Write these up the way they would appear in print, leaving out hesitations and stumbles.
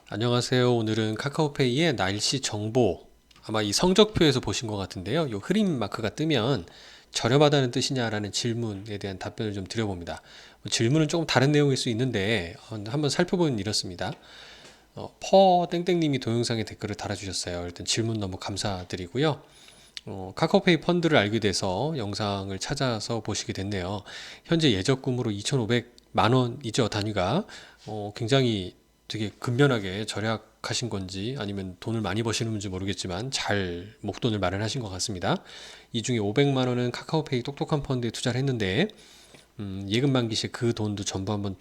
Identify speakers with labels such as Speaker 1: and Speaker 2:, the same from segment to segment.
Speaker 1: 안녕하세요. 오늘은 카카오페이의 날씨 정보, 아마 이 성적표에서 보신 것 같은데요. 이 흐림 마크가 뜨면 저렴하다는 뜻이냐라는 질문에 대한 답변을 좀 드려봅니다. 질문은 조금 다른 내용일 수 있는데 한번 살펴보면 이렇습니다. 퍼 땡땡님이 동영상에 댓글을 달아주셨어요. 일단 질문 너무 감사드리고요. 카카오페이 펀드를 알게 돼서 영상을 찾아서 보시게 됐네요. 현재 예적금으로 2,500만 원이죠, 단위가. 굉장히 되게 근면하게 절약하신 건지 아니면 돈을 많이 버시는 건지 모르겠지만 잘 목돈을 마련하신 것 같습니다. 이 중에 500만 원은 카카오페이 똑똑한 펀드에 투자를 했는데 예금 만기 시 그 돈도 전부 한 번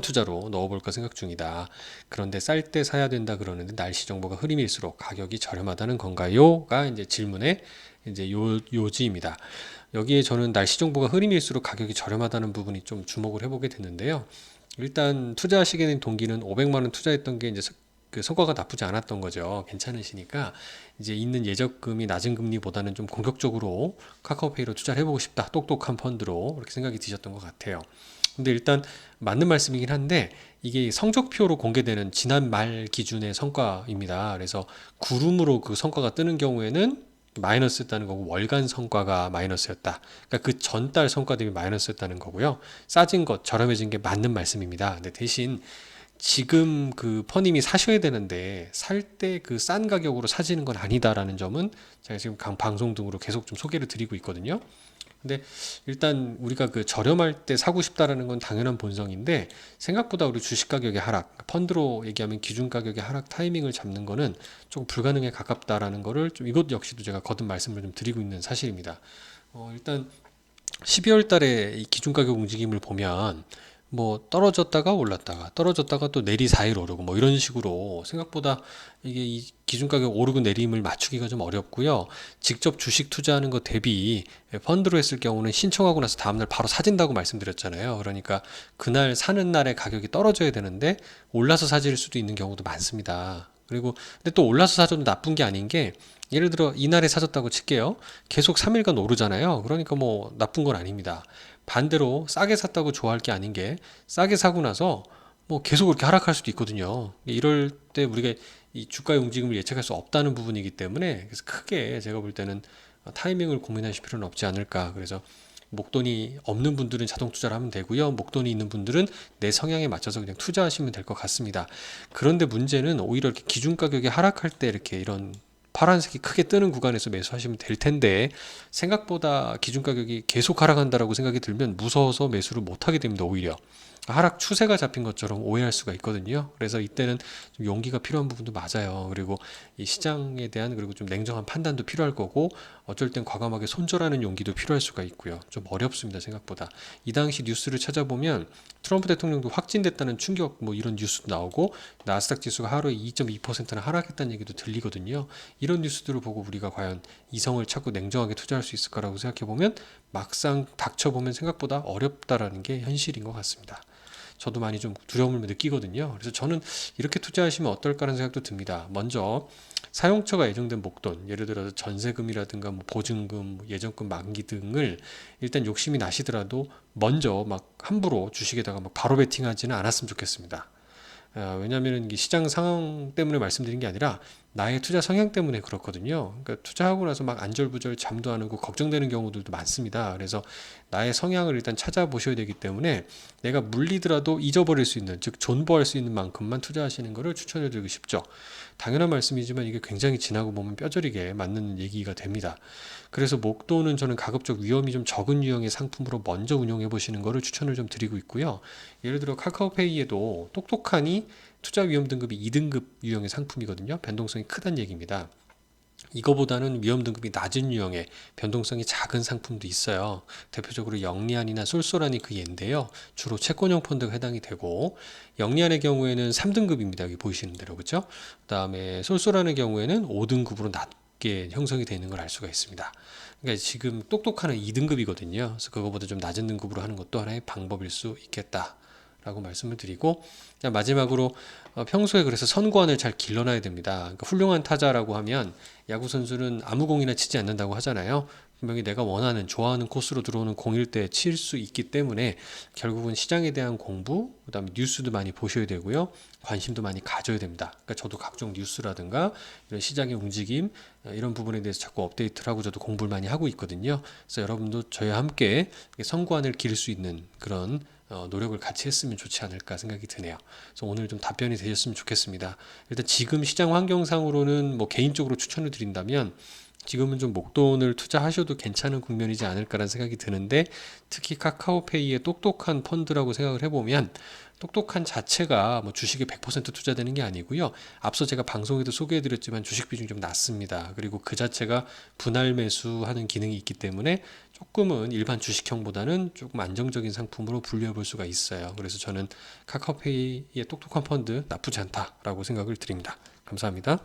Speaker 1: 투자로 넣어볼까 생각 중이다. 그런데 쌀 때 사야 된다 그러는데 날씨 정보가 흐림일수록 가격이 저렴하다는 건가요?가 이제 질문의 이제 요지입니다. 여기에 저는 날씨 정보가 흐림일수록 가격이 저렴하다는 부분이 좀 주목을 해보게 됐는데요. 일단 투자하시게 된 동기는 500만 원 투자했던 게 이제 그 성과가 나쁘지 않았던 거죠. 괜찮으시니까 이제 있는 예적금이 낮은 금리보다는 좀 공격적으로 카카오페이로 투자를 해보고 싶다. 똑똑한 펀드로 그렇게 생각이 드셨던 것 같아요. 근데 일단 맞는 말씀이긴 한데 이게 성적표로 공개되는 지난 말 기준의 성과입니다. 그래서 구름으로 그 성과가 뜨는 경우에는 마이너스였다는 거고 월간 성과가 마이너스였다. 그러니까 그 전달 성과 대비 마이너스였다는 거고요. 싸진 것, 저렴해진 게 맞는 말씀입니다. 근데 대신 지금 그 퍼님이 사셔야 되는데 살 때 그 싼 가격으로 사지는 건 아니다라는 점은 제가 지금 방송 등으로 계속 좀 소개를 드리고 있거든요. 근데 일단 우리가 그 저렴할 때 사고 싶다라는 건 당연한 본성인데 생각보다 우리 주식 가격의 하락, 펀드로 얘기하면 기준 가격의 하락 타이밍을 잡는 거는 조금 불가능에 가깝다라는 거를 좀 이것 역시도 제가 거듭 말씀을 좀 드리고 있는 사실입니다. 일단 12월 달에 이 기준 가격 움직임을 보면 뭐 떨어졌다가 올랐다가 떨어졌다가 또 내리 4일 오르고 뭐 이런 식으로 생각보다 이게 이 기준 가격 오르고 내림을 맞추기가 좀 어렵고요. 직접 주식 투자하는 것 대비 펀드로 했을 경우는 신청하고 나서 다음날 바로 사진다고 말씀드렸잖아요. 그러니까 그날 사는 날에 가격이 떨어져야 되는데 올라서 사질 수도 있는 경우도 많습니다. 그리고 근데 또 올라서 사줘도 나쁜 게 아닌 게 예를 들어 이날에 사줬다고 칠게요. 계속 3일간 오르잖아요. 그러니까 뭐 나쁜 건 아닙니다. 반대로 싸게 샀다고 좋아할 게 아닌 게 싸게 사고 나서 뭐 계속 그렇게 하락할 수도 있거든요. 이럴 때 우리가 이 주가의 움직임을 예측할 수 없다는 부분이기 때문에 그래서 크게 제가 볼 때는 타이밍을 고민하실 필요는 없지 않을까. 그래서 목돈이 없는 분들은 자동 투자를 하면 되고요. 목돈이 있는 분들은 내 성향에 맞춰서 그냥 투자하시면 될 것 같습니다. 그런데 문제는 오히려 이렇게 기준 가격이 하락할 때 이렇게 이런 파란색이 크게 뜨는 구간에서 매수하시면 될 텐데 생각보다 기준 가격이 계속 하락한다라고 생각이 들면 무서워서 매수를 못 하게 됩니다. 오히려 하락 추세가 잡힌 것처럼 오해할 수가 있거든요. 그래서 이때는 좀 용기가 필요한 부분도 맞아요. 그리고 이 시장에 대한 그리고 좀 냉정한 판단도 필요할 거고 어쩔 땐 과감하게 손절하는 용기도 필요할 수가 있고요. 좀 어렵습니다. 생각보다. 이 당시 뉴스를 찾아보면 트럼프 대통령도 확진됐다는 충격 뭐 이런 뉴스도 나오고 나스닥 지수가 하루에 2.2%나 하락했다는 얘기도 들리거든요. 이런 뉴스들을 보고 우리가 과연 이성을 찾고 냉정하게 투자할 수 있을까라고 생각해 보면 막상 닥쳐보면 생각보다 어렵다라는 게 현실인 것 같습니다. 저도 많이 좀 두려움을 느끼거든요. 그래서 저는 이렇게 투자하시면 어떨까라는 생각도 듭니다. 먼저 사용처가 예정된 목돈, 예를 들어서 전세금이라든가 뭐 보증금, 뭐 예정금 만기 등을 일단 욕심이 나시더라도 먼저 막 함부로 주식에다가 막 바로 베팅하지는 않았으면 좋겠습니다. 왜냐하면 시장 상황 때문에 말씀드린 게 아니라 나의 투자 성향 때문에 그렇거든요. 그러니까 투자하고 나서 막 안절부절 잠도 안 오고 걱정되는 경우들도 많습니다. 그래서 나의 성향을 일단 찾아보셔야 되기 때문에 내가 물리더라도 잊어버릴 수 있는, 즉 존버할 수 있는 만큼만 투자하시는 것을 추천해드리고 싶죠. 당연한 말씀이지만 이게 굉장히 지나고 보면 뼈저리게 맞는 얘기가 됩니다. 그래서 목돈은 저는 가급적 위험이 좀 적은 유형의 상품으로 먼저 운용해 보시는 것을 추천을 좀 드리고 있고요. 예를 들어 카카오페이에도 똑똑하니 투자 위험 등급이 2등급 유형의 상품이거든요. 변동성이 크다는 얘기입니다. 이거보다는 위험 등급이 낮은 유형의 변동성이 작은 상품도 있어요. 대표적으로 영리안이나 쏠쏠안이 그 예인데요. 주로 채권형 펀드가 해당이 되고 영리안의 경우에는 3등급입니다. 여기 보이시는 대로 그렇죠? 그다음에 쏠쏠안의 경우에는 5등급으로 낮게 형성이 되는 걸 알 수가 있습니다. 그러니까 지금 똑똑한은 2등급이거든요. 그래서 그거보다 좀 낮은 등급으로 하는 것도 하나의 방법일 수 있겠다. 라고 말씀을 드리고 마지막으로 평소에 그래서 선구안을 잘 길러놔야 됩니다. 그러니까 훌륭한 타자라고 하면 야구 선수는 아무 공이나 치지 않는다고 하잖아요. 분명히 내가 원하는 좋아하는 코스로 들어오는 공일 때 칠 수 있기 때문에 결국은 시장에 대한 공부, 그다음에 뉴스도 많이 보셔야 되고요. 관심도 많이 가져야 됩니다. 그러니까 저도 각종 뉴스라든가 이런 시장의 움직임 이런 부분에 대해서 자꾸 업데이트를 하고 저도 공부를 많이 하고 있거든요. 그래서 여러분도 저희와 함께 선구안을 기를 수 있는 그런 노력을 같이 했으면 좋지 않을까 생각이 드네요. 그래서 오늘 좀 답변이 되셨으면 좋겠습니다. 일단 지금 시장 환경상으로는 뭐 개인적으로 추천을 드린다면 지금은 좀 목돈을 투자하셔도 괜찮은 국면이지 않을까라는 생각이 드는데 특히 카카오페이의 똑똑한 펀드라고 생각을 해보면 똑똑한 자체가 뭐 주식에 100% 투자되는 게 아니고요. 앞서 제가 방송에도 소개해드렸지만 주식 비중이 좀 낮습니다. 그리고 그 자체가 분할 매수하는 기능이 있기 때문에 조금은 일반 주식형보다는 조금 안정적인 상품으로 분류해 볼 수가 있어요. 그래서 저는 카카오페이의 똑똑한 펀드 나쁘지 않다라고 생각을 드립니다. 감사합니다.